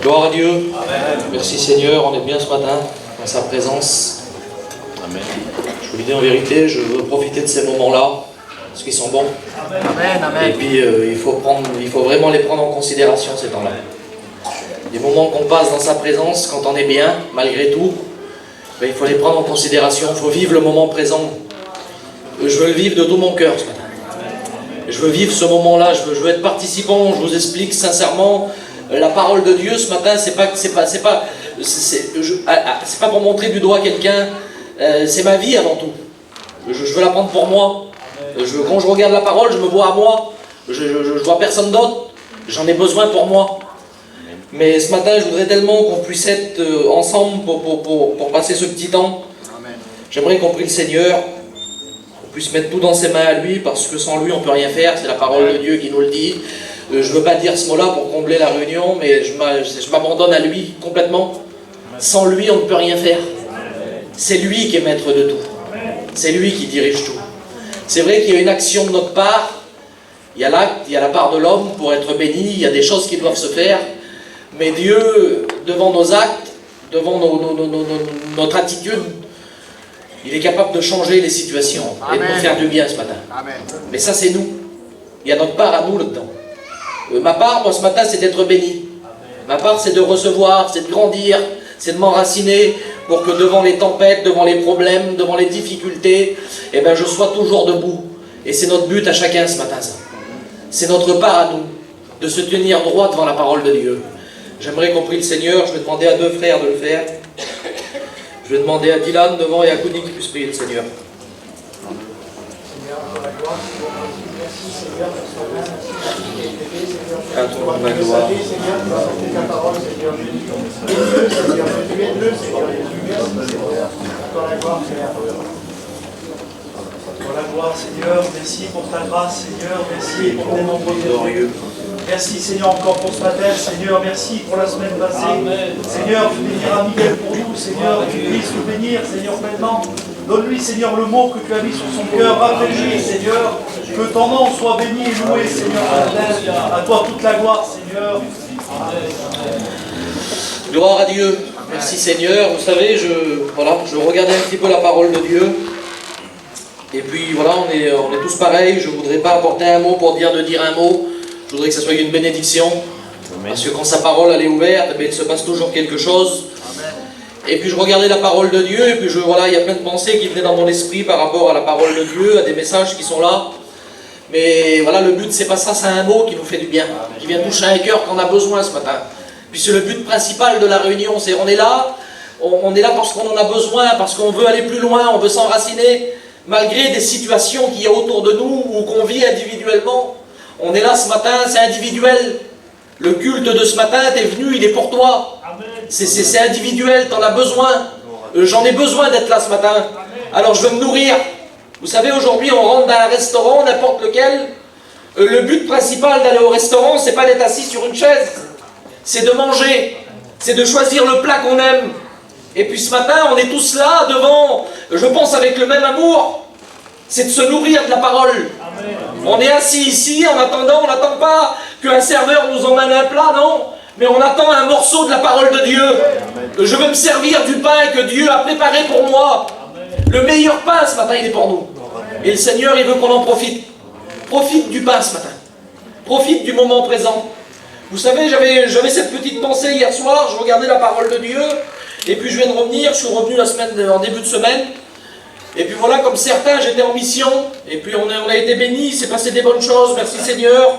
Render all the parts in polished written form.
Gloire à Dieu. Amen. Merci Seigneur, on est bien ce matin dans sa présence. Amen. Je vous le dis en vérité, je veux profiter de ces moments-là, parce qu'ils sont bons. Amen. Et puis il faut vraiment les prendre en considération ces temps-là. Les moments qu'on passe dans sa présence, quand on est bien, malgré tout, ben, il faut les prendre en considération, il faut vivre le moment présent. Je veux le vivre de tout mon cœur ce matin. Je veux vivre ce moment-là, je veux être participant, je vous explique sincèrement, la parole de Dieu ce matin, c'est pas pour montrer du doigt quelqu'un, c'est ma vie avant tout. Je veux la prendre pour moi. Quand je regarde la parole, je me vois à moi, je vois personne d'autre, j'en ai besoin pour moi. Mais ce matin, je voudrais tellement qu'on puisse être ensemble pour passer ce petit temps. J'aimerais qu'on prie le Seigneur, qu'on puisse mettre tout dans ses mains à lui, parce que sans lui, on ne peut rien faire, c'est la parole de Dieu qui nous le dit. Je ne veux pas dire ce mot-là pour combler la réunion, mais je m'abandonne à lui complètement. Sans lui, on ne peut rien faire. C'est lui qui est maître de tout. C'est lui qui dirige tout. C'est vrai qu'il y a une action de notre part, il y a l'acte, il y a la part de l'homme pour être béni, il y a des choses qui doivent se faire, mais Dieu, devant nos actes, devant notre attitude, il est capable de changer les situations et de nous faire du bien ce matin. Amen. Mais ça, c'est nous. Il y a notre part à nous là-dedans. Ma part, moi, ce matin, c'est d'être béni. Ma part, c'est de recevoir, c'est de grandir, c'est de m'enraciner pour que devant les tempêtes, devant les problèmes, devant les difficultés, eh ben, je sois toujours debout. Et c'est notre but à chacun ce matin, ça. C'est notre part à nous, de se tenir droit devant la parole de Dieu. J'aimerais qu'on prie le Seigneur. Je vais demander à deux frères de le faire. Je vais demander à Dylan devant et à Kouni qui puissent prier le Seigneur. À toi, ma gloire. Pour la gloire, Seigneur, merci pour ta grâce, Seigneur, merci pour tes nombreux glorieux. Merci, Seigneur, encore pour ce matin, Seigneur, merci pour la semaine passée. Amen. Seigneur, tu béniras Miguel pour nous, Seigneur, tu puisses le bénir, Seigneur, pleinement. Donne-lui, Seigneur, le mot que tu as mis sur son cœur. Rappelle-lui, Seigneur, que ton nom soit béni et loué, Seigneur. À toi toute la gloire, Seigneur. Amen. Gloire à Dieu. Merci Seigneur. Vous savez, je regardais un petit peu la parole de Dieu. Et puis voilà, on est tous pareils. Je ne voudrais pas apporter un mot pour dire un mot. Je voudrais que ça soit une bénédiction. Parce que quand sa parole elle est ouverte, il se passe toujours quelque chose. Et puis je regardais la parole de Dieu, et puis il y a plein de pensées qui venaient dans mon esprit par rapport à la parole de Dieu, à des messages qui sont là. Mais voilà, le but c'est pas ça, c'est un mot qui nous fait du bien, qui vient toucher un cœur qu'on a besoin ce matin. Puis c'est le but principal de la réunion, c'est on est là parce qu'on en a besoin, parce qu'on veut aller plus loin, on veut s'enraciner, malgré des situations qu'il y a autour de nous, ou qu'on vit individuellement. On est là ce matin, c'est individuel. Le culte de ce matin, t'es venu, il est pour toi. C'est individuel, t'en as besoin. J'en ai besoin d'être là ce matin. Alors je veux me nourrir. Vous savez, aujourd'hui, on rentre dans un restaurant, n'importe lequel. Le but principal d'aller au restaurant, c'est pas d'être assis sur une chaise. C'est de manger. C'est de choisir le plat qu'on aime. Et puis ce matin, on est tous là, devant, je pense avec le même amour. C'est de se nourrir de la parole. Amen. On est assis ici en attendant, on n'attend pas qu'un serveur nous emmène un plat, non. Mais on attend un morceau de la parole de Dieu. Amen. Je veux me servir du pain que Dieu a préparé pour moi. Amen. Le meilleur pain ce matin, il est pour nous. Amen. Et le Seigneur, il veut qu'on en profite. Profite du pain ce matin. Profite du moment présent. Vous savez, j'avais cette petite pensée hier soir, je regardais la parole de Dieu, et puis je viens de revenir, je suis revenu en début de semaine. Et puis voilà, comme certains, j'étais en mission, et puis on a été bénis, il s'est passé des bonnes choses, merci Seigneur.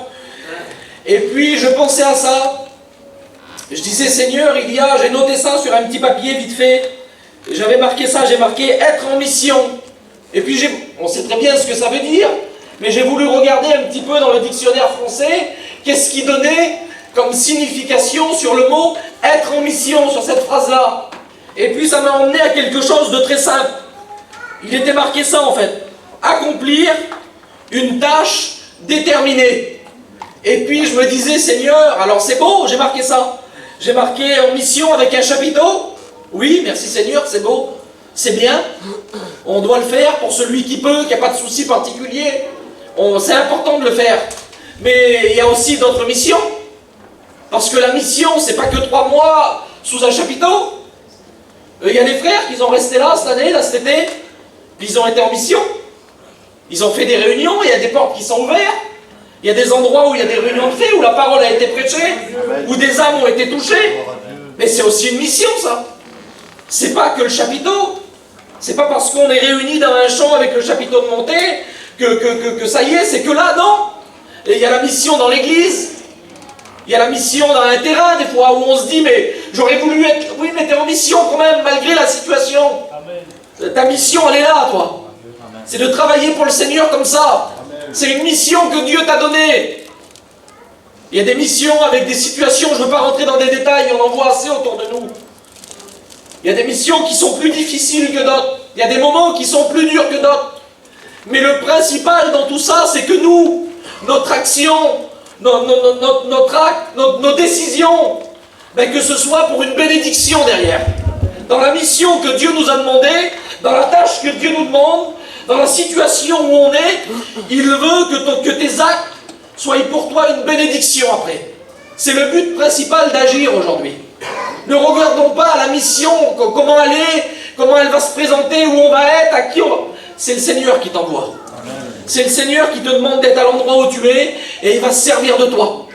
Et puis je pensais à ça, je disais Seigneur, j'ai noté ça sur un petit papier vite fait, j'avais marqué ça, j'ai marqué être en mission. Et puis on sait très bien ce que ça veut dire, mais j'ai voulu regarder un petit peu dans le dictionnaire français, qu'est-ce qui donnait comme signification sur le mot être en mission, sur cette phrase-là. Et puis ça m'a emmené à quelque chose de très simple. Il était marqué ça en fait, accomplir une tâche déterminée. Et puis je me disais, Seigneur, alors c'est beau, j'ai marqué ça. J'ai marqué en mission avec un chapiteau. Oui, merci Seigneur, c'est beau, c'est bien. On doit le faire pour celui qui peut, qui n'a pas de souci particulier. C'est important de le faire. Mais il y a aussi d'autres missions. Parce que la mission, c'est pas que 3 mois sous un chapiteau. Il y a des frères qui sont restés là cette année, là cet été, puis ils ont été en mission. Ils ont fait des réunions, il y a des portes qui sont ouvertes. Il y a des endroits où il y a des réunions de fait, où la parole a été prêchée, où des âmes ont été touchées. Mais c'est aussi une mission, ça. C'est pas que le chapiteau. C'est pas parce qu'on est réunis dans un champ avec le chapiteau de montée que ça y est, c'est que là, non. Et il y a la mission dans l'église. Il y a la mission dans un terrain, des fois, où on se dit, mais j'aurais voulu être... Oui, mais t'es en mission quand même, malgré la situation. Amen. Ta mission, elle est là, toi. C'est de travailler pour le Seigneur comme ça. C'est une mission que Dieu t'a donnée. Il y a des missions avec des situations, je ne veux pas rentrer dans des détails, on en voit assez autour de nous. Il y a des missions qui sont plus difficiles que d'autres. Il y a des moments qui sont plus durs que d'autres. Mais le principal dans tout ça, c'est que nous, notre action, notre acte, nos décisions, ben que ce soit pour une bénédiction derrière. Dans la mission que Dieu nous a demandée, dans la tâche que Dieu nous demande, dans la situation où on est, il veut que tes actes soient pour toi une bénédiction après. C'est le but principal d'agir aujourd'hui. Ne regardons pas la mission, comment elle est, comment elle va se présenter, où on va être, à qui on va... C'est le Seigneur qui t'envoie. C'est le Seigneur qui te demande d'être à l'endroit où tu es, et il va se servir de toi.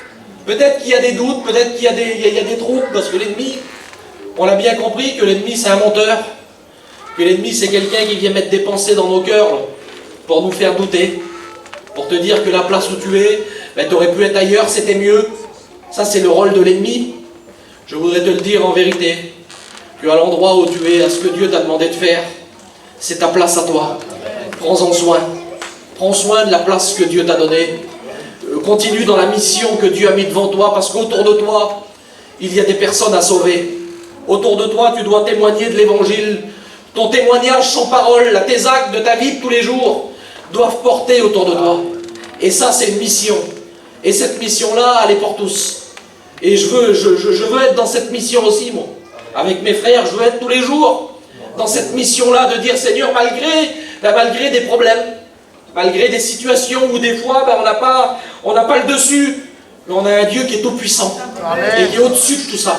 Peut-être qu'il y a des doutes, peut-être qu'il y a des troubles, parce que l'ennemi, on l'a bien compris, que l'ennemi c'est un menteur, que l'ennemi c'est quelqu'un qui vient mettre des pensées dans nos cœurs pour nous faire douter, pour te dire que la place où tu es, ben, tu aurais pu être ailleurs, c'était mieux. Ça c'est le rôle de l'ennemi. Je voudrais te le dire en vérité, qu'à l'endroit où tu es, à ce que Dieu t'a demandé de faire, c'est ta place à toi. Prends-en soin. Prends soin de la place que Dieu t'a donnée. Continue dans la mission que Dieu a mis devant toi, parce qu'autour de toi, il y a des personnes à sauver. Autour de toi, tu dois témoigner de l'Évangile. Ton témoignage sans parole, tes actes de ta vie de tous les jours, doivent porter autour de toi. Et ça, c'est une mission. Et cette mission-là, elle est pour tous. Et je veux être dans cette mission aussi, moi. Avec mes frères, je veux être tous les jours dans cette mission-là de dire, Seigneur, malgré des problèmes, malgré des situations où des fois, on n'a pas le dessus, mais on a un Dieu qui est tout-puissant, et qui est au-dessus de tout ça,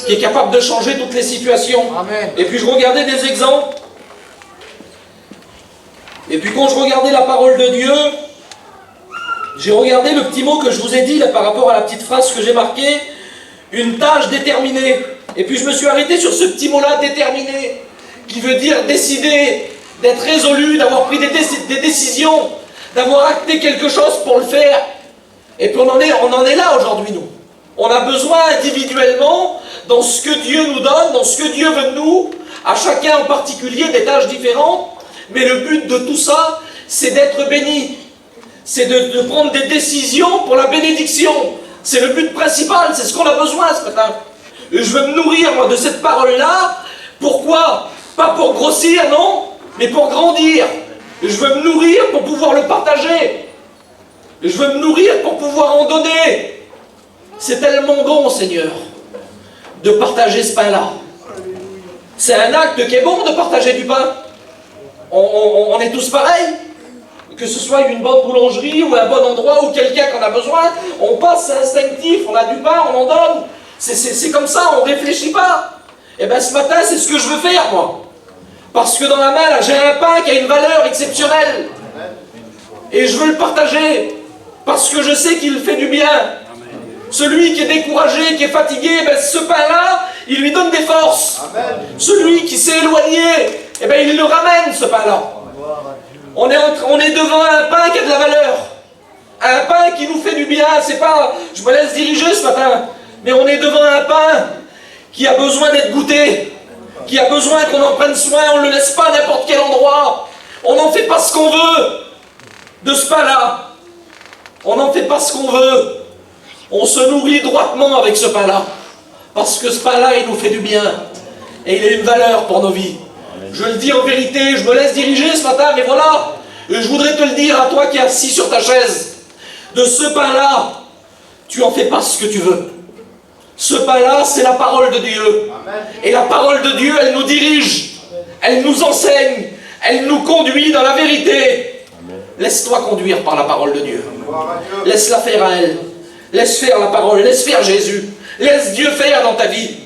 qui est capable de changer toutes les situations. Amen. Et puis je regardais des exemples, et puis quand je regardais la parole de Dieu, j'ai regardé le petit mot que je vous ai dit là, par rapport à la petite phrase que j'ai marquée, une tâche déterminée. Et puis je me suis arrêté sur ce petit mot-là, déterminé, qui veut dire décider, d'être résolu, d'avoir pris des décisions, d'avoir acté quelque chose pour le faire. Et puis on en est là aujourd'hui, nous. On a besoin individuellement, dans ce que Dieu nous donne, dans ce que Dieu veut de nous, à chacun en particulier des tâches différentes, mais le but de tout ça, c'est d'être béni. C'est de prendre des décisions pour la bénédiction. C'est le but principal, c'est ce qu'on a besoin ce matin. Et je veux me nourrir, moi, de cette parole-là. Pourquoi? Pas pour grossir, non, mais pour grandir. Et je veux me nourrir pour pouvoir le partager. Et je veux me nourrir pour pouvoir en donner. C'est tellement bon, Seigneur, de partager ce pain-là. C'est un acte qui est bon de partager du pain. On est tous pareils. Que ce soit une bonne boulangerie ou un bon endroit ou quelqu'un qu'on a besoin, on passe, c'est instinctif, on a du pain, on en donne. C'est comme ça, on ne réfléchit pas. Et bien ce matin, c'est ce que je veux faire, moi. Parce que dans la main, là, j'ai un pain qui a une valeur exceptionnelle. Et je veux le partager. Parce que je sais qu'il fait du bien. Celui qui est découragé, qui est fatigué, ben, ce pain-là, il lui donne des forces. Celui qui s'est éloigné, eh ben, il le ramène, ce pain-là. On est devant un pain qui a de la valeur. Un pain qui nous fait du bien. C'est pas, je me laisse diriger ce matin, mais on est devant un pain qui a besoin d'être goûté, qui a besoin qu'on en prenne soin. On ne le laisse pas à n'importe quel endroit. On n'en fait pas ce qu'on veut de ce pain-là. On n'en fait pas ce qu'on veut. On se nourrit droitement avec ce pain-là. Parce que ce pain-là, il nous fait du bien. Et il a une valeur pour nos vies. Je le dis en vérité, je me laisse diriger ce matin, mais voilà, je voudrais te le dire à toi qui es assis sur ta chaise. De ce pain-là, tu en fais pas ce que tu veux. Ce pain-là, c'est la parole de Dieu. Et la parole de Dieu, elle nous dirige, elle nous enseigne, elle nous conduit dans la vérité. Laisse-toi conduire par la parole de Dieu. Laisse-la faire à elle. Laisse faire la parole, laisse faire Jésus. Laisse Dieu faire dans ta vie.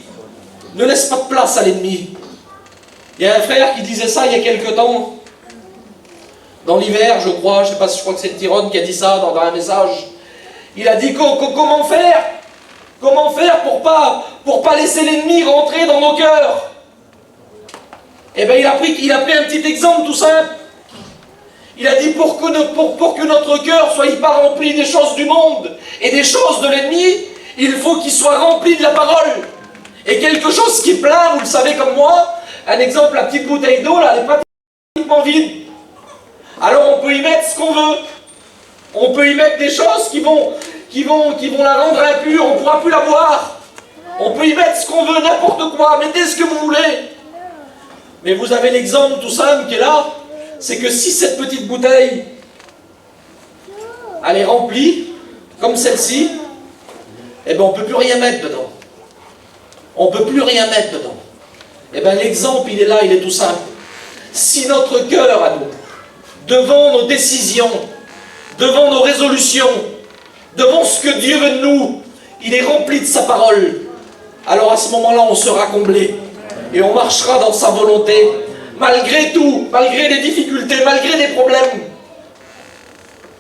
Ne laisse pas de place à l'ennemi. Il y a un frère qui disait ça il y a quelque temps. Dans l'hiver, je crois que c'est Tyrone qui a dit ça dans un message. Il a dit comment faire? Comment faire pour pas laisser l'ennemi rentrer dans nos cœurs? Eh bien, il a pris un petit exemple tout simple. Il a dit pour que notre cœur soit pas rempli des choses du monde et des choses de l'ennemi, il faut qu'il soit rempli de la parole. Et quelque chose qui plaint, vous le savez comme moi, un exemple, la petite bouteille d'eau, là, elle est pratiquement vide. Alors on peut y mettre ce qu'on veut. On peut y mettre des choses qui vont la rendre impure, on ne pourra plus la boire. On peut y mettre ce qu'on veut, n'importe quoi, mettez ce que vous voulez. Mais vous avez l'exemple tout simple qui est là, c'est que si cette petite bouteille, elle est remplie, comme celle-ci, eh bien on ne peut plus rien mettre dedans. On ne peut plus rien mettre dedans. Eh bien l'exemple, il est là, il est tout simple. Si notre cœur à nous, devant nos décisions, devant nos résolutions, devant ce que Dieu veut de nous, il est rempli de sa parole, alors à ce moment-là, on sera comblé. Et on marchera dans sa volonté, malgré tout, malgré les difficultés, malgré les problèmes.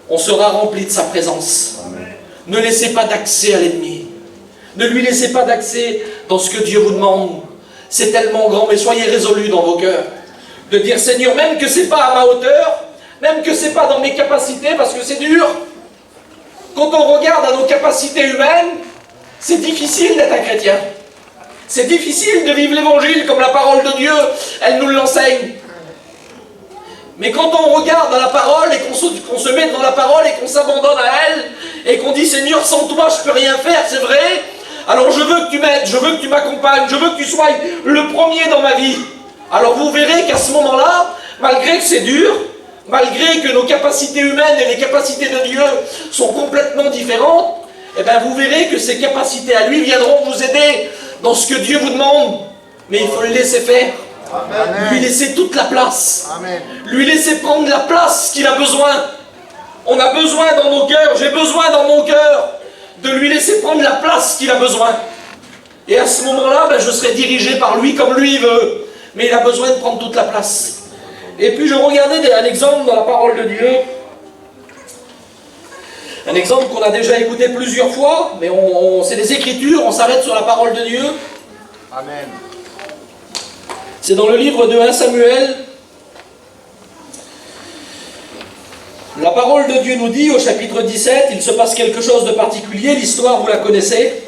On sera rempli de sa présence. Amen. Ne laissez pas d'accès à l'ennemi. Ne lui laissez pas d'accès dans ce que Dieu vous demande. C'est tellement grand, mais soyez résolus dans vos cœurs. De dire, Seigneur, même que ce n'est pas à ma hauteur, même que ce n'est pas dans mes capacités, parce que c'est dur. Quand on regarde à nos capacités humaines, c'est difficile d'être un chrétien. C'est difficile de vivre l'évangile comme la parole de Dieu, elle nous l'enseigne. Mais quand on regarde à la parole et qu'on se met dans la parole et qu'on s'abandonne à elle, et qu'on dit, Seigneur, sans toi je ne peux rien faire, c'est vrai, alors je veux que tu m'aides, je veux que tu m'accompagnes, je veux que tu sois le premier dans ma vie. Alors vous verrez qu'à ce moment-là, malgré que c'est dur, malgré que nos capacités humaines et les capacités de Dieu sont complètement différentes, eh bien vous verrez que ces capacités à lui viendront vous aider dans ce que Dieu vous demande. Mais il faut le laisser faire. Amen. Lui laisser toute la place. Amen. Lui laisser prendre la place qu'il a besoin. On a besoin dans nos cœurs, j'ai besoin dans mon cœur de lui laisser prendre la place qu'il a besoin. Et à ce moment-là, ben, je serai dirigé par lui comme lui veut. Mais il a besoin de prendre toute la place. Et puis je regardais un exemple dans la parole de Dieu. Un exemple qu'on a déjà écouté plusieurs fois, mais c'est des Écritures, on s'arrête sur la parole de Dieu. Amen. C'est dans le livre de 1 Samuel. La parole de Dieu nous dit au chapitre 17, il se passe quelque chose de particulier, l'histoire vous la connaissez.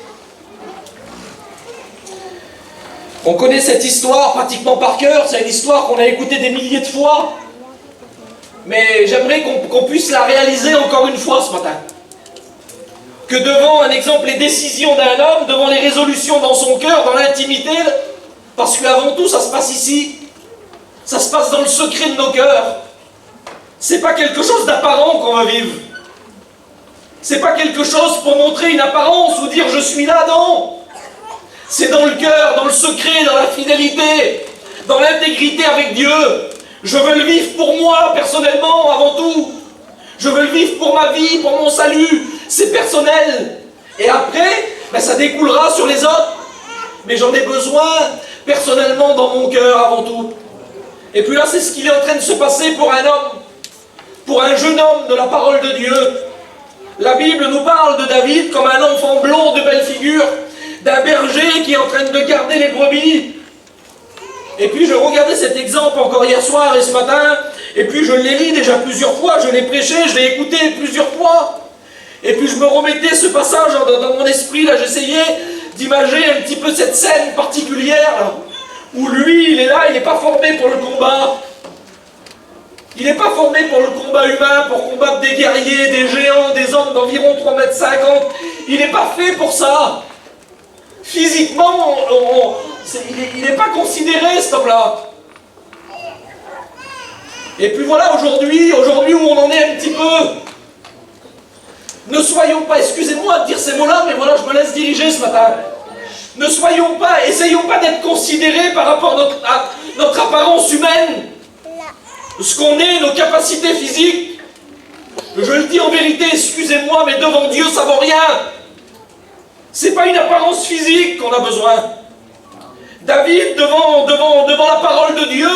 On connaît cette histoire pratiquement par cœur, c'est une histoire qu'on a écoutée des milliers de fois. Mais j'aimerais qu'on puisse la réaliser encore une fois ce matin. Que devant, un exemple, les décisions d'un homme, devant les résolutions dans son cœur, dans l'intimité, parce qu'avant tout, ça se passe ici. Ça se passe dans le secret de nos cœurs. C'est pas quelque chose d'apparent qu'on va vivre. C'est pas quelque chose pour montrer une apparence ou dire je suis là, non. C'est dans le cœur, dans le secret, dans la fidélité, dans l'intégrité avec Dieu. Je veux le vivre pour moi, personnellement, avant tout. Je veux le vivre pour ma vie, pour mon salut. C'est personnel. Et après, ben, ça découlera sur les autres. Mais j'en ai besoin, personnellement, dans mon cœur, avant tout. Et puis là, c'est ce qu'il est en train de se passer pour un homme. Pour un jeune homme de la parole de Dieu. La Bible nous parle de David comme un enfant blond de belle figure, d'un berger qui est en train de garder les brebis. Et puis je regardais cet exemple encore hier soir et ce matin, et puis je l'ai lu déjà plusieurs fois, je l'ai prêché, je l'ai écouté plusieurs fois. Et puis je me remettais ce passage dans mon esprit, là j'essayais d'imager un petit peu cette scène particulière, là, où lui, il est là, il n'est pas formé pour le combat. Il n'est pas formé pour le combat humain, pour combattre des guerriers, des géants, des hommes d'environ 3,50 m. Il n'est pas fait pour ça. Physiquement, il n'est pas considéré, cet homme-là. Et puis voilà, aujourd'hui où on en est un petit peu, ne soyons pas, excusez-moi de dire ces mots-là, mais voilà, je me laisse diriger ce matin. Ne soyons pas, essayons pas d'être considérés par rapport à notre apparence humaine, ce qu'on est, nos capacités physiques. Je le dis en vérité, excusez-moi, mais devant Dieu, ça vaut rien. C'est pas une apparence physique qu'on a besoin. David, devant la parole de Dieu,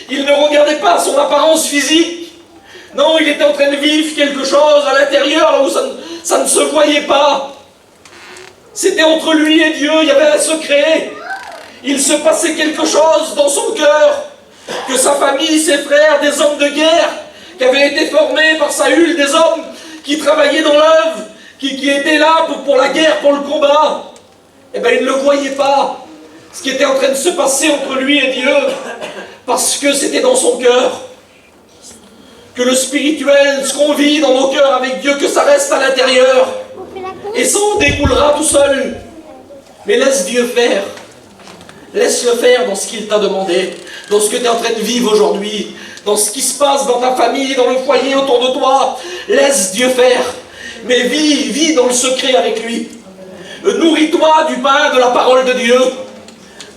il ne regardait pas son apparence physique. Non, il était en train de vivre quelque chose à l'intérieur, là où ça ne se voyait pas. C'était entre lui et Dieu, il y avait un secret. Il se passait quelque chose dans son cœur. Que sa famille, ses frères, des hommes de guerre, qui avaient été formés par Saül, des hommes qui travaillaient dans l'œuvre, qui étaient là pour la guerre, pour le combat, eh bien, il ne le voyait pas. Ce qui était en train de se passer entre lui et Dieu, parce que c'était dans son cœur. Que le spirituel, ce qu'on vit dans nos cœurs avec Dieu, que ça reste à l'intérieur. Et ça en découlera tout seul. Mais laisse Dieu faire. Laisse-le faire dans ce qu'il t'a demandé, dans ce que tu es en train de vivre aujourd'hui, dans ce qui se passe dans ta famille, dans le foyer autour de toi. Laisse Dieu faire. Mais vis dans le secret avec lui. Nourris-toi du pain de la parole de Dieu.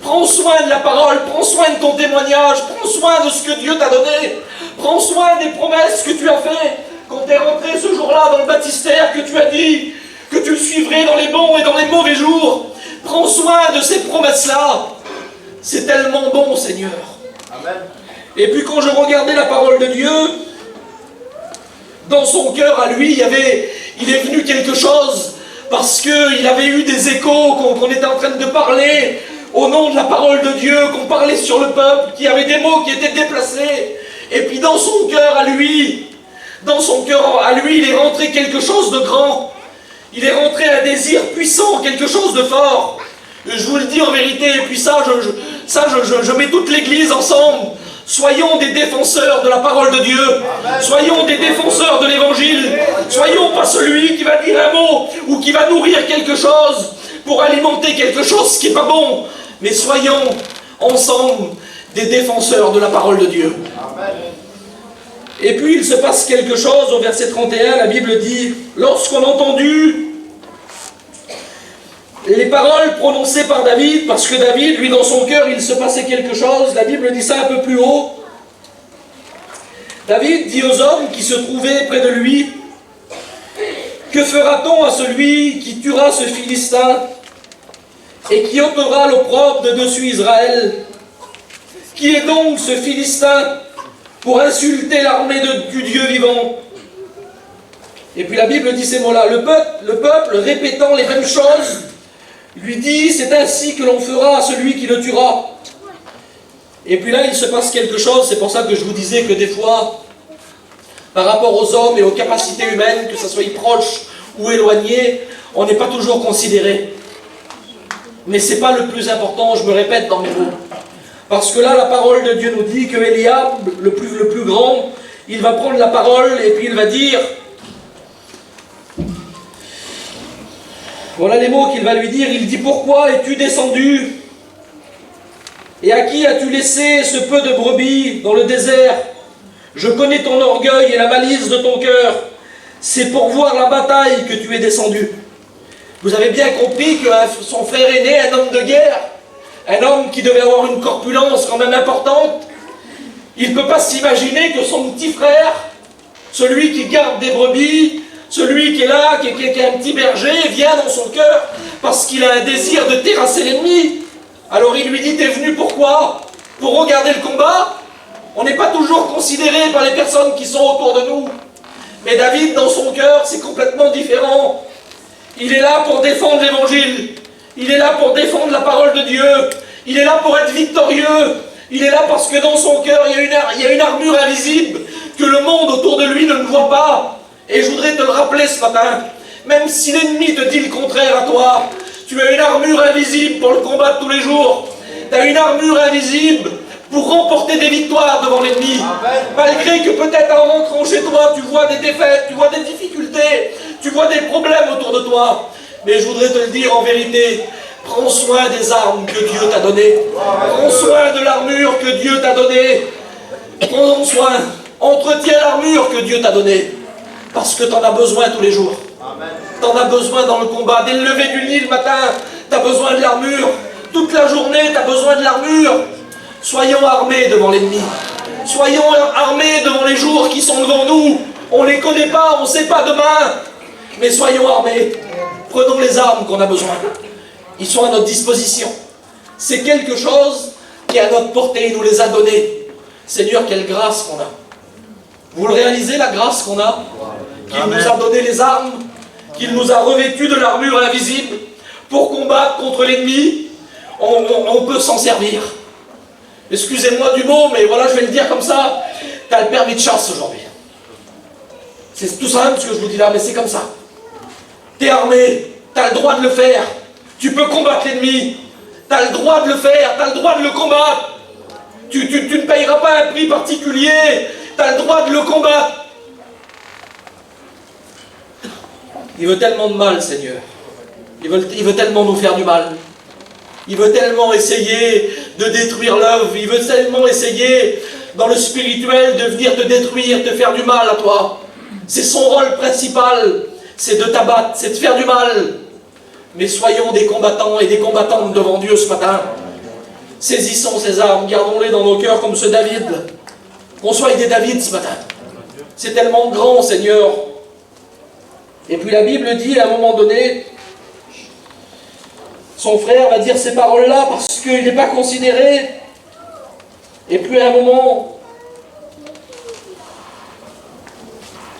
Prends soin de la parole, prends soin de ton témoignage, prends soin de ce que Dieu t'a donné. Prends soin des promesses que tu as faites quand tu es rentré ce jour-là dans le baptistère, que tu as dit que tu le suivrais dans les bons et dans les mauvais jours. Prends soin de ces promesses-là. C'est tellement bon, Seigneur. Amen. Et puis quand je regardais la parole de Dieu, dans son cœur à lui, il est venu quelque chose, parce qu'il avait eu des échos, qu'on était en train de parler au nom de la parole de Dieu, qu'on parlait sur le peuple, qu'il y avait des mots qui étaient déplacés. Et puis dans son cœur à lui, il est rentré quelque chose de grand. Il est rentré un désir puissant, quelque chose de fort. Je vous le dis en vérité, et puis je mets toute l'Église ensemble. Soyons des défenseurs de la parole de Dieu. Soyons des défenseurs de l'Évangile. Soyons pas celui qui va dire un mot ou qui va nourrir quelque chose pour alimenter quelque chose qui n'est pas bon. Mais soyons ensemble des défenseurs de la parole de Dieu. Et puis il se passe quelque chose au verset 31, la Bible dit, lorsqu'on a entendu les paroles prononcées par David, parce que David, lui, dans son cœur, il se passait quelque chose, la Bible dit ça un peu plus haut. David dit aux hommes qui se trouvaient près de lui, « Que fera-t-on à celui qui tuera ce Philistin et qui ôtera l'opprobre de dessus Israël? Qui est donc ce Philistin pour insulter l'armée du Dieu vivant ?» Et puis la Bible dit ces mots-là. Le peuple, répétant les mêmes choses, lui dit, c'est ainsi que l'on fera à celui qui le tuera. Et puis là, il se passe quelque chose, c'est pour ça que je vous disais que des fois, par rapport aux hommes et aux capacités humaines, que ce soit proches ou éloignés, on n'est pas toujours considéré. Mais ce n'est pas le plus important, je me répète dans mes mots. Parce que là, la parole de Dieu nous dit que Eliab, le plus grand, il va prendre la parole et puis il va dire... Voilà les mots qu'il va lui dire. Il dit, pourquoi es-tu descendu? Et à qui as-tu laissé ce peu de brebis dans le désert? Je connais ton orgueil et la malice de ton cœur. C'est pour voir la bataille que tu es descendu. Vous avez bien compris que son frère aîné, un homme de guerre, un homme qui devait avoir une corpulence quand même importante, il ne peut pas s'imaginer que son petit frère, celui qui garde des brebis, celui qui est là, qui est un petit berger, vient dans son cœur parce qu'il a un désir de terrasser l'ennemi. Alors il lui dit, t'es venu pourquoi? Pour regarder le combat? On n'est pas toujours considéré par les personnes qui sont autour de nous. Mais David, dans son cœur, c'est complètement différent. Il est là pour défendre l'Évangile. Il est là pour défendre la parole de Dieu. Il est là pour être victorieux. Il est là parce que dans son cœur, il y a une armure invisible que le monde autour de lui ne voit pas. Et je voudrais te le rappeler ce matin, même si l'ennemi te dit le contraire à toi, tu as une armure invisible pour le combattre tous les jours. Tu as une armure invisible pour remporter des victoires devant l'ennemi. Malgré que peut-être en rentrant chez toi, tu vois des défaites, tu vois des difficultés, tu vois des problèmes autour de toi. Mais je voudrais te le dire en vérité, prends soin des armes que Dieu t'a données. Prends soin de l'armure que Dieu t'a donnée. Prends soin, entretiens l'armure que Dieu t'a donnée. Parce que tu en as besoin tous les jours. Tu en as besoin dans le combat. Dès le lever du lit le matin, tu as besoin de l'armure. Toute la journée, tu as besoin de l'armure. Soyons armés devant l'ennemi. Soyons armés devant les jours qui sont devant nous. On ne les connaît pas, on ne sait pas demain. Mais soyons armés. Prenons les armes qu'on a besoin. Ils sont à notre disposition. C'est quelque chose qui est à notre portée. Il nous les a donnés. Seigneur, quelle grâce qu'on a. Vous le réalisez, la grâce qu'on a? Qu'il nous a donné les armes, qu'il nous a revêtus de l'armure invisible pour combattre contre l'ennemi. On peut s'en servir. Excusez-moi du mot, mais voilà, je vais le dire comme ça. Tu as le permis de chasse aujourd'hui. C'est tout simple ce que je vous dis là, mais c'est comme ça. Tu es armé, tu as le droit de le faire. Tu peux combattre l'ennemi. Tu as le droit de le faire, tu as le droit de le combattre. Tu ne payeras pas un prix particulier. Tu as le droit de le combattre. Il veut tellement de mal, Seigneur. Il veut tellement nous faire du mal. Il veut tellement essayer de détruire l'œuvre. Il veut tellement essayer, dans le spirituel, de venir te détruire, te faire du mal à toi. C'est son rôle principal. C'est de t'abattre, c'est de faire du mal. Mais soyons des combattants et des combattantes devant Dieu ce matin. Saisissons ces armes, gardons-les dans nos cœurs comme ce David. Qu'on soit des David ce matin. C'est tellement grand, Seigneur. Et puis la Bible dit à un moment donné, son frère va dire ces paroles-là parce qu'il n'est pas considéré. Et puis à un moment,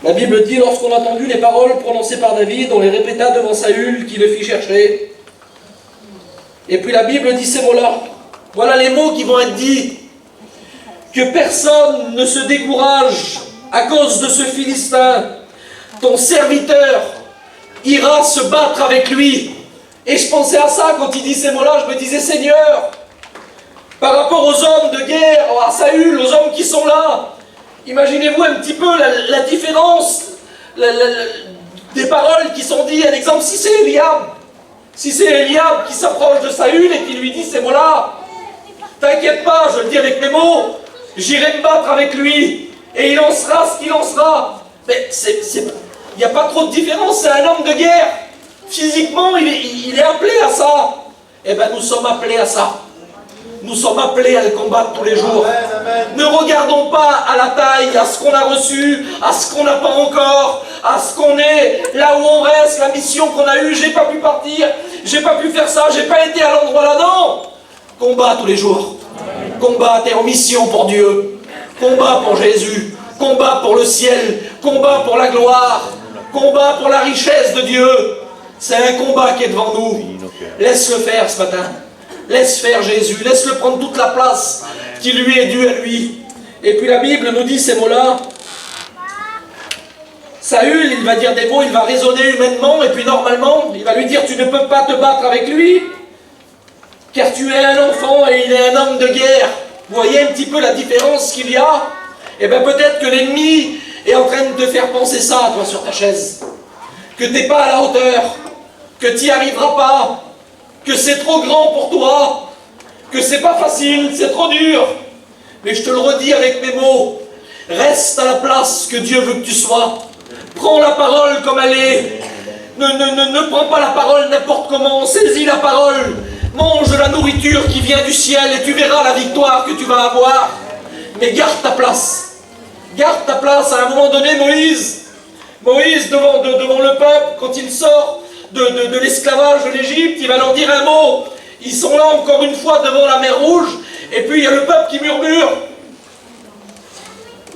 la Bible dit, lorsqu'on a entendu les paroles prononcées par David, on les répéta devant Saül qui le fit chercher. Et puis la Bible dit ces mots-là. Voilà les mots qui vont être dits. Que personne ne se décourage à cause de ce Philistin. Ton serviteur ira se battre avec lui. Et je pensais à ça quand il dit ces mots-là. Je me disais, Seigneur, par rapport aux hommes de guerre, à Saül, aux hommes qui sont là, imaginez-vous un petit peu la différence des paroles qui sont dites. Un exemple, si c'est Eliab qui s'approche de Saül et qui lui dit ces mots-là, t'inquiète pas, je le dis avec mes mots, j'irai me battre avec lui, et il en sera ce qu'il en sera. Mais il n'y a pas trop de différence, c'est un homme de guerre. Physiquement, il est appelé à ça. Eh bien, nous sommes appelés à ça. Nous sommes appelés à le combattre tous les jours. Amen, amen. Ne regardons pas à la taille, à ce qu'on a reçu, à ce qu'on n'a pas encore, à ce qu'on est, là où on reste, la mission qu'on a eue. J'ai pas pu partir, j'ai pas pu faire ça, j'ai pas été à l'endroit là-dedans. Combat tous les jours. Amen. Combat, t'es en mission pour Dieu. Combat pour Jésus. Combat pour le ciel. Combat pour la gloire. Combat pour la richesse de Dieu. C'est un combat qui est devant nous. Laisse-le faire ce matin. Laisse faire Jésus, laisse-le prendre toute la place qui lui est due à lui. Et puis la Bible nous dit ces mots-là. Saül, il va dire des mots, il va raisonner humainement, et puis normalement, il va lui dire, tu ne peux pas te battre avec lui, car tu es un enfant et il est un homme de guerre. Vous voyez un petit peu la différence qu'il y a? Et bien peut-être que l'ennemi est en train de te faire penser ça, toi, sur ta chaise. Que tu n'es pas à la hauteur, que tu n'y arriveras pas, que c'est trop grand pour toi, que c'est pas facile, c'est trop dur. Mais je te le redis avec mes mots, reste à la place que Dieu veut que tu sois. Prends la parole comme elle est. Ne prends pas la parole n'importe comment, saisis la parole. Mange la nourriture qui vient du ciel et tu verras la victoire que tu vas avoir. Mais garde ta place. Garde ta place. À un moment donné, Moïse devant le peuple, quand il sort de l'esclavage de l'Égypte, il va leur dire un mot. Ils sont là encore une fois devant la mer Rouge, et puis il y a le peuple qui murmure.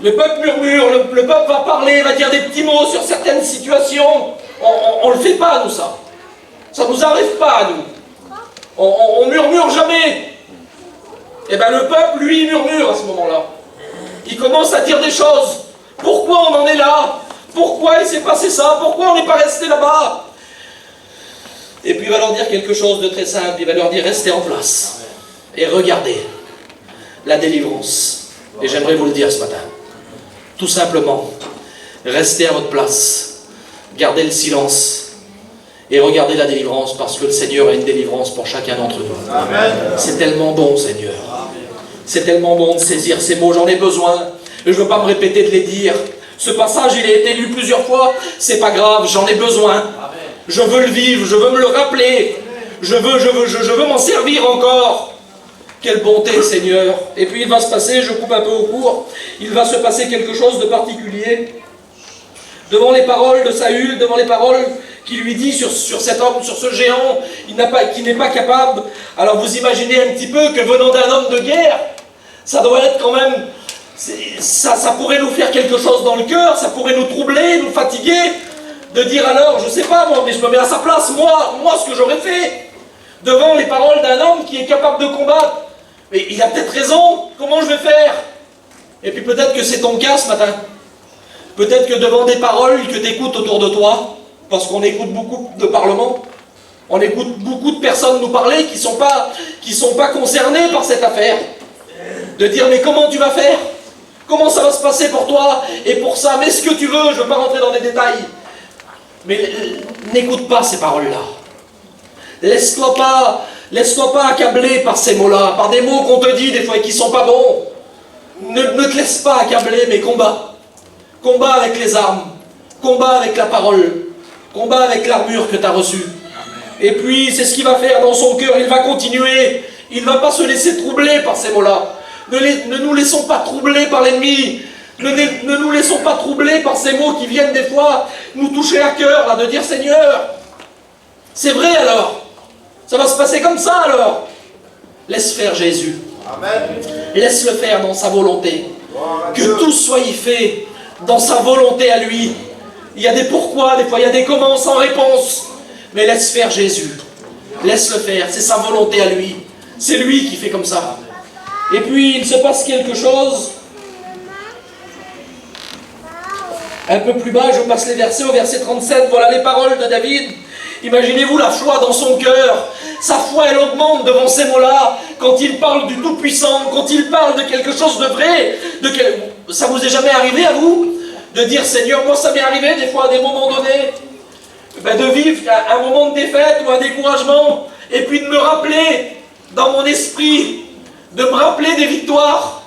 Le peuple murmure, le peuple va parler, va dire des petits mots sur certaines situations. On ne le fait pas, nous, ça. Ça ne nous arrive pas, à nous. On murmure jamais. Et bien le peuple, lui, il murmure à ce moment-là. Il commence à dire des choses. Pourquoi on en est là? Pourquoi il s'est passé ça? Pourquoi on n'est pas resté là-bas? Et puis il va leur dire quelque chose de très simple. Il va leur dire, restez en place. Et regardez la délivrance. Et j'aimerais vous le dire ce matin. Tout simplement, restez à votre place. Gardez le silence. Et regardez la délivrance, parce que le Seigneur a une délivrance pour chacun d'entre nous. Amen. C'est tellement bon, Seigneur. C'est tellement bon de saisir ces mots. J'en ai besoin. Je ne veux pas me répéter de les dire. Ce passage, il a été lu plusieurs fois. C'est pas grave, j'en ai besoin. Je veux le vivre, je veux me le rappeler. Je veux m'en servir encore. Quelle bonté, Seigneur. Et puis il va se passer, je coupe un peu au court, il va se passer quelque chose de particulier. devant les paroles de Saül, devant les paroles qu'il lui dit sur cet homme, sur ce géant qui n'est pas capable. Alors vous imaginez un petit peu que venant d'un homme de guerre, ça doit être quand même... Ça pourrait nous faire quelque chose dans le cœur, ça pourrait nous troubler, nous fatiguer, de dire alors, je sais pas moi, mais je me mets à sa place, moi ce que j'aurais fait, devant les paroles d'un homme qui est capable de combattre. Mais il a peut-être raison, comment je vais faire? Et puis peut-être que c'est ton cas ce matin. Peut-être que devant des paroles que tu écoutes autour de toi, parce qu'on écoute beaucoup de parlements, on écoute beaucoup de personnes nous parler qui sont pas concernées par cette affaire. De dire, mais comment tu vas faire? Comment ça va se passer pour toi et pour ça? Mais ce que tu veux, je ne veux pas rentrer dans les détails. Mais n'écoute pas ces paroles-là. Laisse-toi pas accabler par ces mots-là, par des mots qu'on te dit des fois et qui ne sont pas bons. Ne te laisse pas accabler, mais combat. Combat avec les armes. Combat avec la parole. Combat avec l'armure que tu as reçue. Et puis, c'est ce qu'il va faire dans son cœur. Il va continuer. Il ne va pas se laisser troubler par ces mots-là. Ne nous laissons pas troubler par l'ennemi. Ne nous laissons pas troubler par ces mots qui viennent des fois nous toucher à cœur, là, de dire Seigneur, c'est vrai alors. Ça va se passer comme ça alors. Laisse faire Jésus. Amen. Laisse-le faire dans sa volonté. Que tout soit y fait dans sa volonté à lui. Il y a des pourquoi, des fois il y a des comment sans réponse. Mais laisse faire Jésus. Laisse-le faire, c'est sa volonté à lui. C'est lui qui fait comme ça. Et puis il se passe quelque chose. Un peu plus bas, je passe les versets, au verset 37, voilà les paroles de David. Imaginez-vous la foi dans son cœur. Sa foi, elle augmente devant ces mots-là. Quand il parle du Tout-Puissant, quand il parle de quelque chose de vrai, ça vous est jamais arrivé à vous? De dire, Seigneur, moi ça m'est arrivé des fois à des moments donnés, de vivre un moment de défaite ou un découragement, et puis de me rappeler dans mon esprit, de me rappeler des victoires,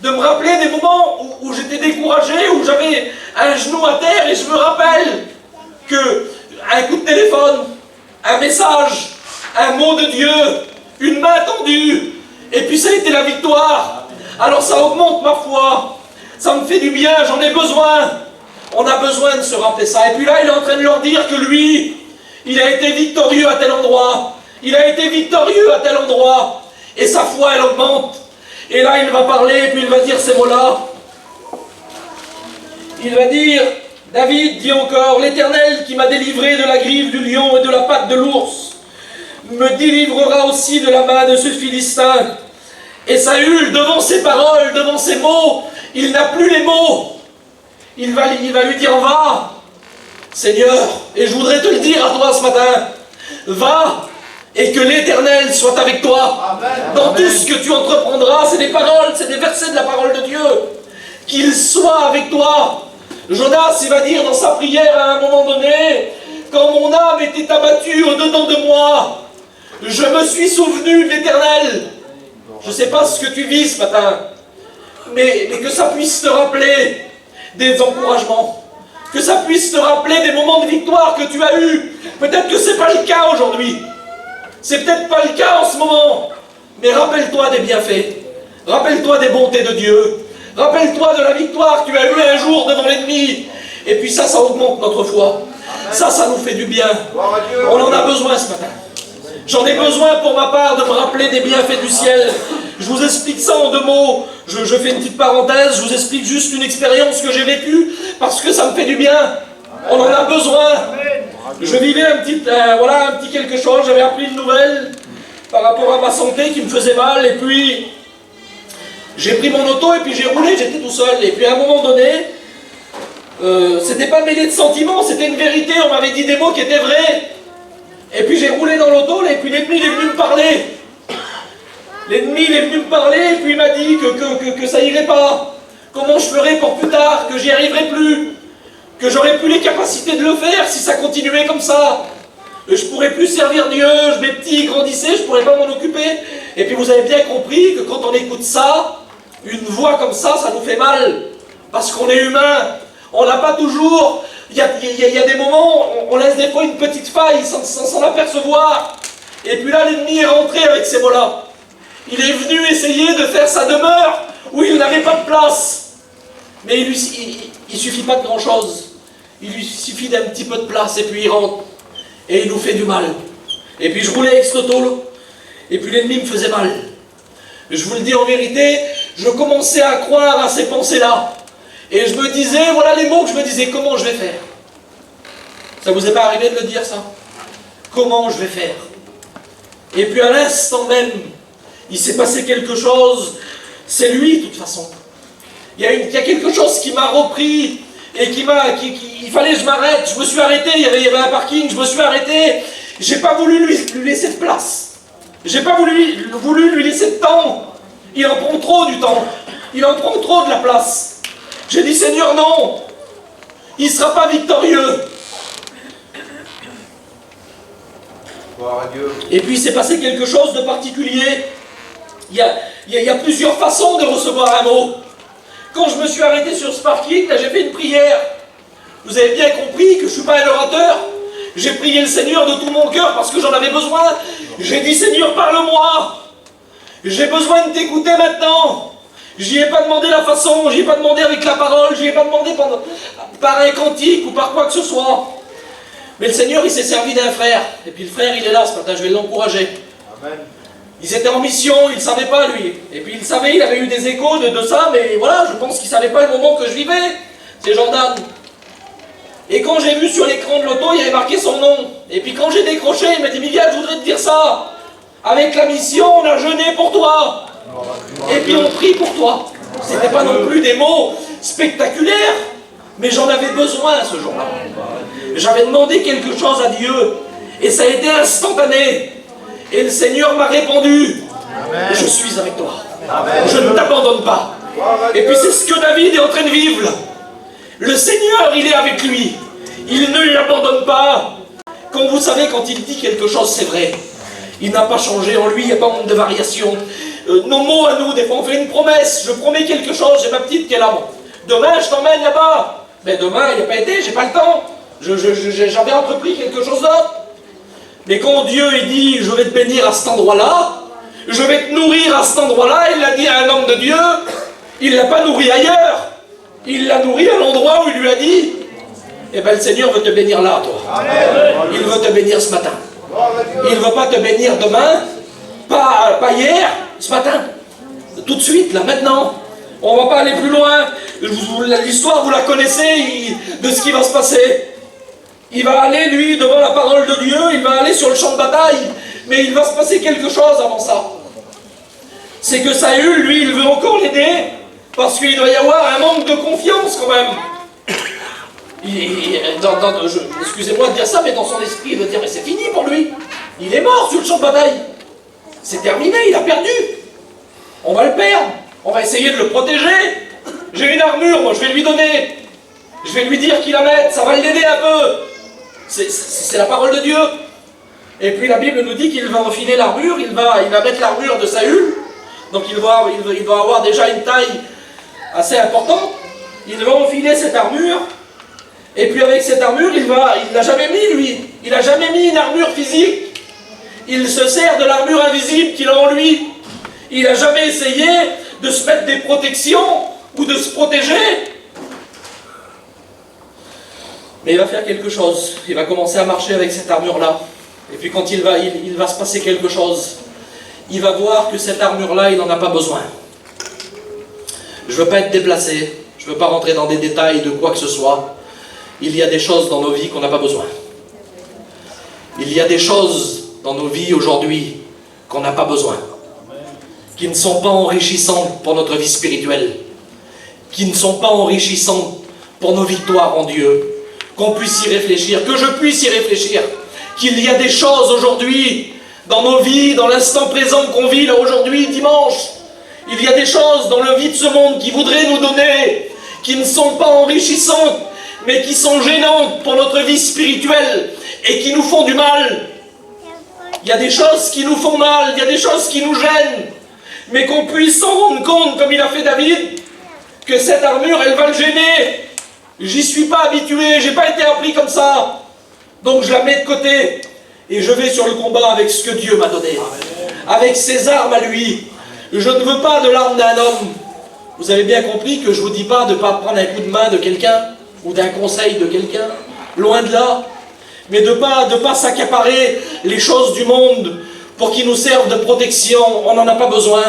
de me rappeler des moments où j'étais découragé, où j'avais un genou à terre, et je me rappelle que un coup de téléphone, un message, un mot de Dieu, une main tendue, et puis ça a été la victoire. Alors ça augmente ma foi, ça me fait du bien, j'en ai besoin. On a besoin de se rappeler ça. Et puis là, il est en train de leur dire que lui, il a été victorieux à tel endroit, il a été victorieux à tel endroit, et sa foi, elle augmente. Et là, il va parler, et puis il va dire ces mots-là. Il va dire, David dit encore, l'Éternel qui m'a délivré de la griffe du lion et de la patte de l'ours, me délivrera aussi de la main de ce Philistin. Et Saül, devant ses paroles, devant ses mots, il n'a plus les mots. Il va lui dire, va, Seigneur, et je voudrais te le dire à toi ce matin, va, et que l'Éternel soit avec toi. Amen. Dans tout ce que tu entreprendras, c'est des paroles, c'est des versets de la parole de Dieu. Qu'il soit avec toi. Jonas, il va dire dans sa prière à un moment donné, quand mon âme était abattue au-dedans de moi, je me suis souvenu de l'Éternel. Je ne sais pas ce que tu vis ce matin, mais que ça puisse te rappeler des encouragements, que ça puisse te rappeler des moments de victoire que tu as eus. Peut-être que ce n'est pas le cas aujourd'hui, c'est peut-être pas le cas en ce moment, mais rappelle-toi des bienfaits, rappelle-toi des bontés de Dieu, rappelle-toi de la victoire que tu as eue un jour devant l'ennemi, et puis ça augmente notre foi, ça nous fait du bien, on en a besoin ce matin. J'en ai besoin pour ma part de me rappeler des bienfaits du ciel. Je vous explique ça en 2 mots. Je fais une petite parenthèse, je vous explique juste une expérience que j'ai vécue parce que ça me fait du bien. On en a besoin. Je vivais un petit quelque chose, j'avais appris une nouvelle par rapport à ma santé qui me faisait mal et puis j'ai pris mon auto et puis j'ai roulé, j'étais tout seul. Et puis à un moment donné, c'était pas mêlé de sentiments, c'était une vérité, on m'avait dit des mots qui étaient vrais. Et puis j'ai roulé dans l'auto, et puis l'ennemi il est venu me parler. L'ennemi il est venu me parler, et puis il m'a dit que ça irait pas. Comment je ferais pour plus tard, que j'y arriverais plus. Que j'aurais plus les capacités de le faire si ça continuait comme ça. Je pourrais plus servir Dieu, mes petits grandissaient, je pourrais pas m'en occuper. Et puis vous avez bien compris que quand on écoute ça, une voix comme ça nous fait mal. Parce qu'on est humain. On n'a pas toujours... Il y a des moments, on laisse des fois une petite faille sans s'en apercevoir. Et puis là, l'ennemi est rentré avec ces mots-là. Il est venu essayer de faire sa demeure où il n'avait pas de place. Mais il suffit pas de grand-chose. il lui suffit d'un petit peu de place et puis il rentre. Et il nous fait du mal. Et puis je roulais avec ce taureau, et puis l'ennemi me faisait mal. Je vous le dis en vérité, je commençais à croire à ces pensées-là. Et je me disais, voilà les mots que je me disais, comment je vais faire? Ça vous est pas arrivé de le dire ça? Comment je vais faire? Et puis à l'instant même, il s'est passé quelque chose, c'est lui de toute façon. Il y a quelque chose qui m'a repris, et il fallait que je m'arrête, je me suis arrêté, il y avait un parking, je me suis arrêté, j'ai pas voulu lui laisser de place. J'ai pas voulu lui laisser de temps. Il en prend trop du temps. Il en prend trop de la place. J'ai dit, Seigneur, non. Il ne sera pas victorieux. Et puis, il s'est passé quelque chose de particulier. Il y a plusieurs façons de recevoir un mot. Quand je me suis arrêté sur ce parking, là, j'ai fait une prière. Vous avez bien compris que je ne suis pas un orateur. J'ai prié le Seigneur de tout mon cœur parce que j'en avais besoin. J'ai dit, Seigneur, parle-moi. J'ai besoin de t'écouter maintenant. J'y ai pas demandé la façon, j'y ai pas demandé avec la parole, j'y ai pas demandé par un cantique ou par quoi que ce soit. Mais le Seigneur, il s'est servi d'un frère. Et puis le frère, il est là ce matin, je vais l'encourager. Amen. Ils étaient en mission, il ne savait pas lui. Et puis il savait, il avait eu des échos de ça, mais voilà, je pense qu'il ne savait pas le moment que je vivais. C'est Jordan. Et quand j'ai vu sur l'écran de l'auto, il y avait marqué son nom. Et puis quand j'ai décroché, il m'a dit, Miguel, je voudrais te dire ça. Avec la mission, on a jeûné pour toi. Et puis on prie pour toi. C'était pas non plus des mots spectaculaires, mais j'en avais besoin ce jour-là. J'avais demandé quelque chose à Dieu, et ça a été instantané. Et le Seigneur m'a répondu. Amen. Je suis avec toi. Amen. Je ne t'abandonne pas. Et puis c'est ce que David est en train de vivre là. Le Seigneur, il est avec lui. Il ne l'abandonne pas. Quand vous savez, quand il dit quelque chose, c'est vrai. Il n'a pas changé en lui, il n'y a pas de variation. Nos mots à nous, des fois on fait une promesse. Je promets quelque chose, j'ai ma petite qui est là. Demain, je t'emmène là-bas. Mais demain, il n'a pas été, j'ai pas le temps. J'avais entrepris quelque chose d'autre. Mais quand Dieu il dit, je vais te bénir à cet endroit-là, je vais te nourrir à cet endroit-là, il l'a dit à un homme de Dieu, il ne l'a pas nourri ailleurs. Il l'a nourri à l'endroit où il lui a dit, eh bien le Seigneur veut te bénir là, toi. Amen. Il veut te bénir ce matin. Il ne veut pas te bénir demain, pas hier, ce matin. Tout de suite, là, maintenant. On ne va pas aller plus loin. L'histoire, vous la connaissez de ce qui va se passer. Il va aller, lui, devant la parole de Dieu, il va aller sur le champ de bataille, mais il va se passer quelque chose avant ça. C'est que Saül, lui, il veut encore l'aider, parce qu'il doit y avoir un manque de confiance quand même. Excusez-moi de dire ça, mais dans son esprit, il veut dire, mais c'est fini pour lui. Il est mort sur le champ de bataille. C'est terminé, il a perdu. On va le perdre. On va essayer de le protéger. J'ai une armure, moi, je vais lui donner. Je vais lui dire qu'il la mette, ça va l'aider un peu. C'est la parole de Dieu. Et puis la Bible nous dit qu'il va enfiler l'armure, il va mettre l'armure de Saül. Donc il va avoir déjà une taille assez importante. Il va enfiler cette armure. Et puis avec cette armure, il n'a jamais mis, lui. Il n'a jamais mis une armure physique. Il se sert de l'armure invisible qu'il a en lui. Il n'a jamais essayé de se mettre des protections ou de se protéger. Mais il va faire quelque chose. Il va commencer à marcher avec cette armure-là. Et puis quand il va se passer quelque chose, il va voir que cette armure-là, il n'en a pas besoin. Je ne veux pas être déplacé. Je ne veux pas rentrer dans des détails de quoi que ce soit. Il y a des choses dans nos vies qu'on n'a pas besoin. Il y a des choses dans nos vies aujourd'hui qu'on n'a pas besoin. Qui ne sont pas enrichissantes pour notre vie spirituelle. Qui ne sont pas enrichissantes pour nos victoires en Dieu. Qu'on puisse y réfléchir, que je puisse y réfléchir, qu'il y a des choses aujourd'hui, dans nos vies, dans l'instant présent qu'on vit là aujourd'hui, dimanche, il y a des choses dans la vie de ce monde qui voudraient nous donner, qui ne sont pas enrichissantes, mais qui sont gênantes pour notre vie spirituelle, et qui nous font du mal. Il y a des choses qui nous font mal, il y a des choses qui nous gênent, mais qu'on puisse s'en rendre compte, comme il a fait David, que cette armure, elle va le gêner. J'y suis pas habitué, j'ai pas été appris comme ça. Donc je la mets de côté et je vais sur le combat avec ce que Dieu m'a donné. Avec ses armes à lui. Je ne veux pas de l'arme d'un homme. Vous avez bien compris que je vous dis pas de ne pas prendre un coup de main de quelqu'un. ou d'un conseil de quelqu'un, loin de là, mais de pas s'accaparer les choses du monde pour qu'ils nous servent de protection. On n'en a pas besoin.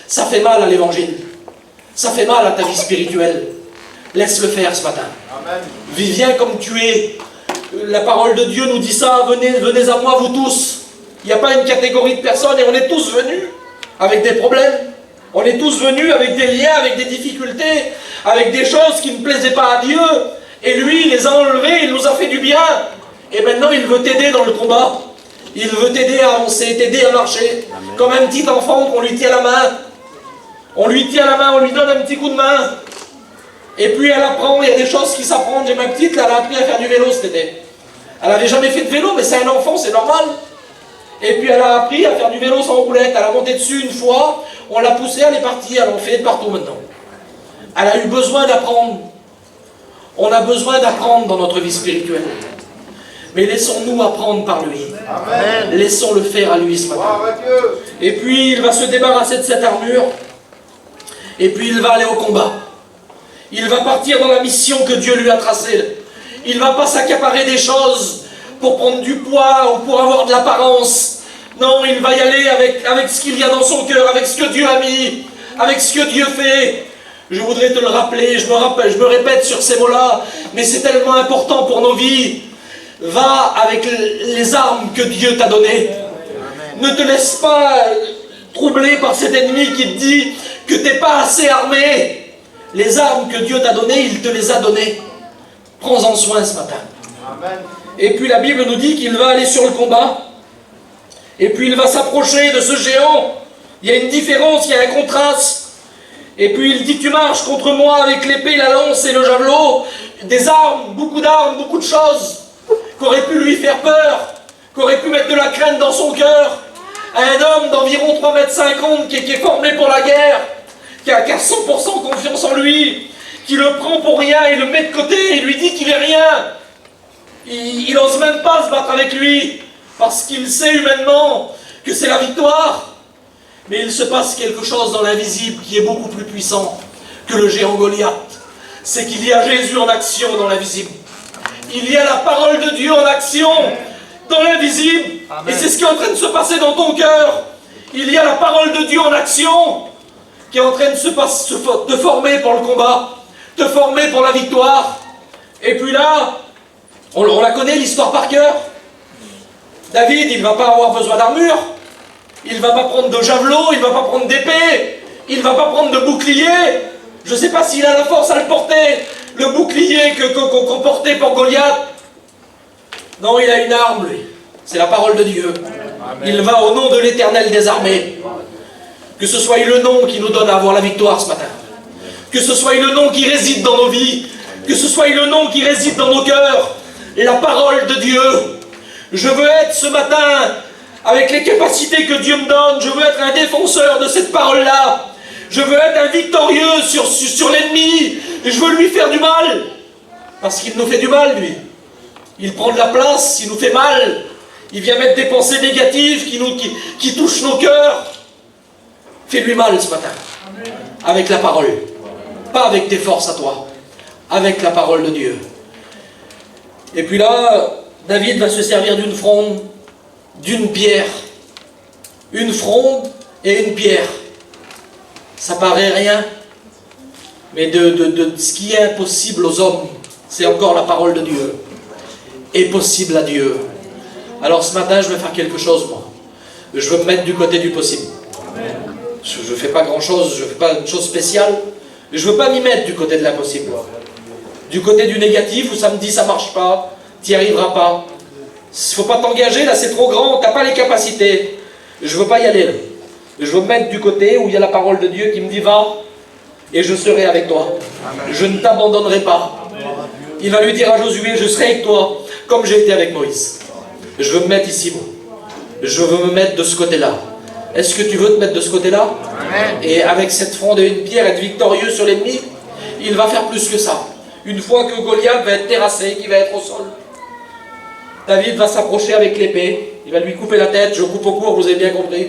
Ça fait mal à l'évangile. Ça fait mal à ta vie spirituelle. Laisse-le faire ce matin. Amen. Viens comme tu es. La parole de Dieu nous dit ça. Venez à moi, vous tous. Il n'y a pas une catégorie de personnes et on est tous venus avec des problèmes. On est tous venus avec des liens, avec des difficultés, avec des choses qui ne plaisaient pas à Dieu. Et lui, il les a enlevés, il nous a fait du bien. Et maintenant, il veut t'aider dans le combat. Il veut t'aider à avancer, t'aider à marcher. Amen. Comme un petit enfant qu'on lui tient la main. On lui tient la main, on lui donne un petit coup de main. Et puis elle apprend, il y a des choses qui s'apprennent. J'ai ma petite, là, elle a appris à faire du vélo cet été. Elle n'avait jamais fait de vélo, mais c'est un enfant, c'est normal. Et puis elle a appris à faire du vélo sans roulette. Elle a monté dessus une fois, on l'a poussée, elle est partie, elle en fait de partout maintenant. Elle a eu besoin d'apprendre. On a besoin d'apprendre dans notre vie spirituelle. Mais laissons-nous apprendre par lui. Amen. Laissons-le faire à lui ce matin. Et puis il va se débarrasser de cette armure. Et puis il va aller au combat. Il va partir dans la mission que Dieu lui a tracée. Il ne va pas s'accaparer des choses pour prendre du poids ou pour avoir de l'apparence. Non, il va y aller avec ce qu'il y a dans son cœur, avec ce que Dieu a mis, avec ce que Dieu fait. Je voudrais te le rappeler, je me répète sur ces mots-là, mais c'est tellement important pour nos vies. Va avec les armes que Dieu t'a données. Ne te laisse pas troubler par cet ennemi qui te dit que tu n'es pas assez armé. Les armes que Dieu t'a données, il te les a données. Prends-en soin ce matin. Amen. Et puis la Bible nous dit qu'il va aller sur le combat. Et puis il va s'approcher de ce géant. Il y a une différence, il y a un contraste. Et puis il dit, tu marches contre moi avec l'épée, la lance et le javelot. Des armes, beaucoup de choses. Qu'aurait pu lui faire peur, qu'aurait pu mettre de la crainte dans son cœur. Un homme d'environ 3,50 m qui est formé pour la guerre, qui a 100% confiance en lui, qui le prend pour rien et le met de côté et lui dit qu'il est rien. Il n'ose même pas se battre avec lui, parce qu'il sait humainement que c'est la victoire. Mais il se passe quelque chose dans l'invisible qui est beaucoup plus puissant que le géant Goliath. C'est qu'il y a Jésus en action dans l'invisible. Il y a la parole de Dieu en action dans l'invisible. Et c'est ce qui est en train de se passer dans ton cœur. Il y a la parole de Dieu en action qui est en train de te former pour le combat, te former pour la victoire. Et puis là, on la connaît l'histoire par cœur. David, il ne va pas avoir besoin d'armure. Il ne va pas prendre de javelot, il ne va pas prendre d'épée, il ne va pas prendre de bouclier. Je ne sais pas s'il a la force à le porter. Le bouclier qu'on portait pour Goliath. Non, il a une arme, lui. C'est la parole de Dieu. Amen. Il va au nom de l'Éternel des armées. Que ce soit le nom qui nous donne à avoir la victoire ce matin. Que ce soit le nom qui réside dans nos vies. Que ce soit le nom qui réside dans nos cœurs. La parole de Dieu. Je veux être ce matin, avec les capacités que Dieu me donne, je veux être un défenseur de cette parole-là. Je veux être un victorieux sur l'ennemi. Et je veux lui faire du mal. Parce qu'il nous fait du mal, lui. Il prend de la place, il nous fait mal. Il vient mettre des pensées négatives qui touchent nos cœurs. Fais-lui mal ce matin. Avec la parole. Pas avec tes forces à toi. Avec la parole de Dieu. Et puis là, David va se servir d'une fronde, d'une pierre. Une fronde et une pierre. Ça paraît rien, mais de ce qui est impossible aux hommes, c'est encore la parole de Dieu, est possible à Dieu. Alors ce matin, je vais faire quelque chose, moi. Je veux me mettre du côté du possible. Je ne fais pas grand-chose, je ne fais pas une chose spéciale, mais je ne veux pas m'y mettre du côté de l'impossible. Du côté du négatif, où ça me dit ça ne marche pas, tu n'y arriveras pas. Il ne faut pas t'engager, là c'est trop grand, tu n'as pas les capacités. Je ne veux pas y aller là. Je veux me mettre du côté où il y a la parole de Dieu qui me dit va et je serai avec toi. Je ne t'abandonnerai pas. Il va lui dire à Josué, je serai avec toi comme j'ai été avec Moïse. Je veux me mettre ici, moi. Je veux me mettre de ce côté-là. Est-ce que tu veux te mettre de ce côté-là? Et avec cette fronde et une pierre, être victorieux sur l'ennemi? Il va faire plus que ça. Une fois que Goliath va être terrassé, qu'il va être au sol, David va s'approcher avec l'épée. Il va lui couper la tête. Je coupe au court, vous avez bien compris.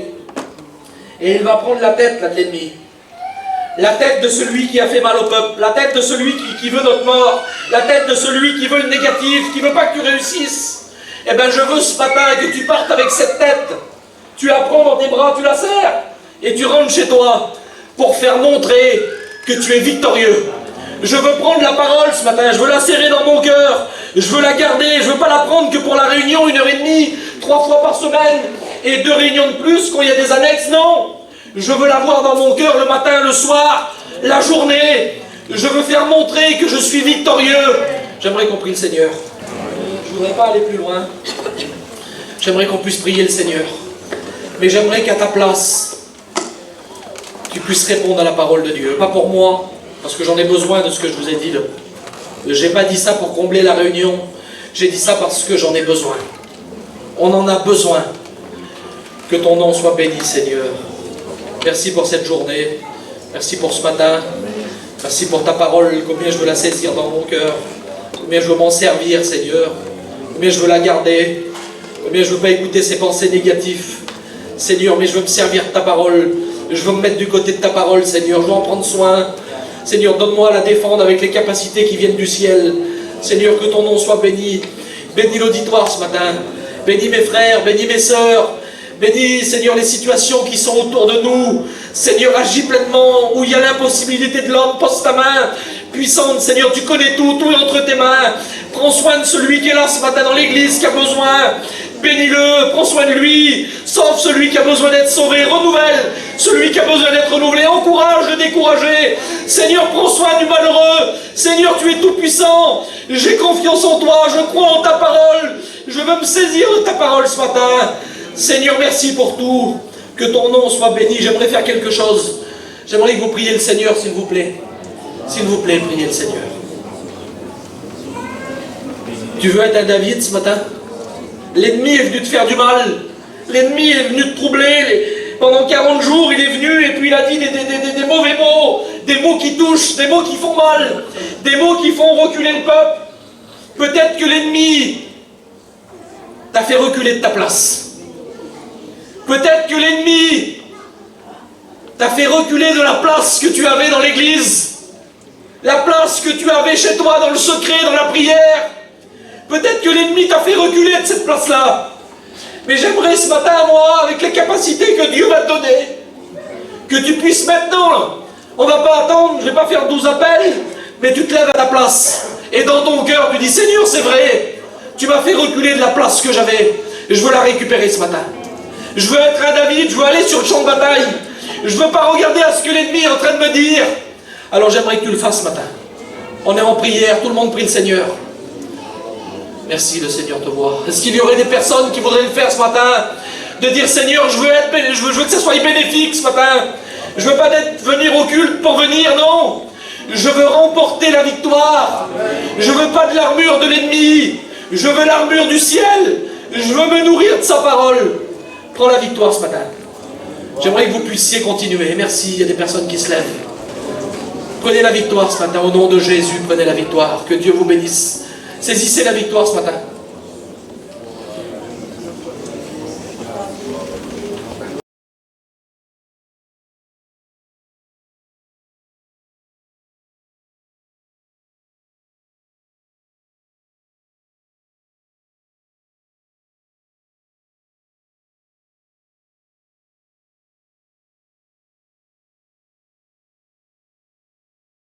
Et il va prendre la tête là, de l'ennemi. la tête de celui qui a fait mal au peuple, la tête de celui qui veut notre mort, la tête de celui qui veut le négatif, qui veut pas que tu réussisses. Eh bien, je veux ce matin que tu partes avec cette tête. Tu la prends dans tes bras, tu la serres, et tu rentres chez toi pour faire montrer que tu es victorieux. Je veux prendre la parole ce matin, je veux la serrer dans mon cœur, je veux la garder, je veux pas la prendre que pour la réunion 1h30, 3 fois par semaine, et 2 réunions de plus quand il y a des annexes, non. Je veux l'avoir dans mon cœur le matin, le soir, la journée. Je veux faire montrer que je suis victorieux. J'aimerais qu'on prie le Seigneur. Je ne voudrais pas aller plus loin. J'aimerais qu'on puisse prier le Seigneur. Mais j'aimerais qu'à ta place, tu puisses répondre à la parole de Dieu. Pas pour moi, parce que j'en ai besoin de ce que je vous ai dit. Je n'ai pas dit ça pour combler la réunion. J'ai dit ça parce que j'en ai besoin. On en a besoin. Que ton nom soit béni, Seigneur. Merci pour cette journée. Merci pour ce matin. Merci pour ta parole. Combien je veux la saisir dans mon cœur. Combien je veux m'en servir, Seigneur. Combien je veux la garder. Combien je ne veux pas écouter ces pensées négatives. Seigneur, mais je veux me servir de ta parole. Je veux me mettre du côté de ta parole, Seigneur. Je veux en prendre soin. Seigneur, donne-moi à la défendre avec les capacités qui viennent du ciel. Seigneur, que ton nom soit béni. Bénis l'auditoire ce matin. Bénis mes frères, bénis mes sœurs. Bénis, Seigneur, les situations qui sont autour de nous. Seigneur, agis pleinement où il y a l'impossibilité de l'homme. Pose ta main puissante, Seigneur, tu connais tout, tout est entre tes mains. Prends soin de celui qui est là ce matin dans l'église, qui a besoin. Bénis-le, prends soin de lui. Sauve celui qui a besoin d'être sauvé. Renouvelle celui qui a besoin d'être renouvelé. Encourage le découragé. Seigneur, prends soin du malheureux. Seigneur, tu es tout puissant. J'ai confiance en toi, je crois en ta parole. Je veux me saisir de ta parole ce matin. Seigneur, merci pour tout. Que ton nom soit béni. J'aimerais faire quelque chose. J'aimerais que vous priez le Seigneur, s'il vous plaît. S'il vous plaît, priez le Seigneur. Tu veux être un David ce matin? L'ennemi est venu te faire du mal. L'ennemi est venu te troubler. Pendant 40 jours, il est venu et puis il a dit des mauvais mots. Des mots qui touchent, des mots qui font mal. Des mots qui font reculer le peuple. Peut-être que l'ennemi t'a fait reculer de ta place. Peut-être que l'ennemi t'a fait reculer de la place que tu avais dans l'église, la place que tu avais chez toi dans le secret, dans la prière. Peut-être que l'ennemi t'a fait reculer de cette place-là. Mais j'aimerais ce matin, moi, avec les capacités que Dieu va te donner, que tu puisses maintenant, on ne va pas attendre, je ne vais pas faire 12 appels, mais tu te lèves à ta place. Et dans ton cœur, tu dis, Seigneur, c'est vrai, tu m'as fait reculer de la place que j'avais, et je veux la récupérer ce matin. Je veux être un David, je veux aller sur le champ de bataille. Je ne veux pas regarder à ce que l'ennemi est en train de me dire. Alors j'aimerais que tu le fasses ce matin. On est en prière, tout le monde prie le Seigneur. Merci, le Seigneur te voit. Est-ce qu'il y aurait des personnes qui voudraient le faire ce matin? De dire, Seigneur, je veux que ça soit bénéfique ce matin. Je ne veux pas venir au culte pour venir, non. Je veux remporter la victoire. Je ne veux pas de l'armure de l'ennemi. Je veux l'armure du ciel. Je veux me nourrir de sa parole. Prends la victoire ce matin. J'aimerais que vous puissiez continuer. Merci, il y a des personnes qui se lèvent. Prenez la victoire ce matin, au nom de Jésus, prenez la victoire. Que Dieu vous bénisse. Saisissez la victoire ce matin.